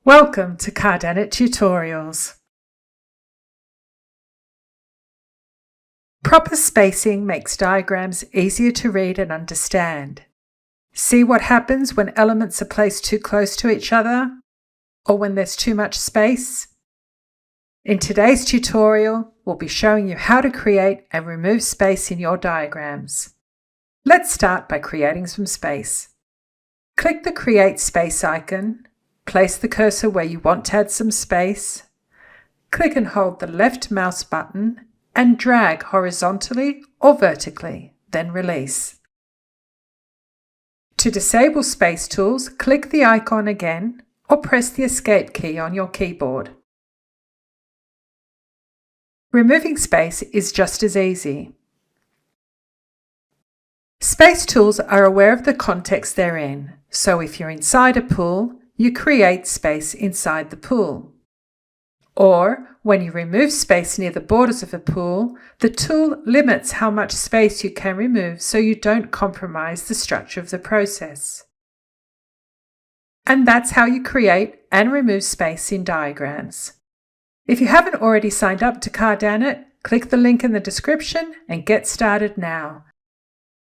Welcome to Cardanit Tutorials. Proper spacing makes diagrams easier to read and understand. See what happens when elements are placed too close to each other, or when there's too much space? In today's tutorial, we'll be showing you how to create and remove space in your diagrams. Let's start by creating some space. Click the Create Space icon. Place the cursor where you want to add some space. Click and hold the left mouse button and drag horizontally or vertically, then release. To disable space tools, click the icon again or press the Escape key on your keyboard. Removing space is just as easy. Space tools are aware of the context they're in, so if you're inside a pool, you create space inside the pool. Or, when you remove space near the borders of a pool, the tool limits how much space you can remove so you don't compromise the structure of the process. And that's how you create and remove space in diagrams. If you haven't already signed up to Cardanit, click the link in the description and get started now.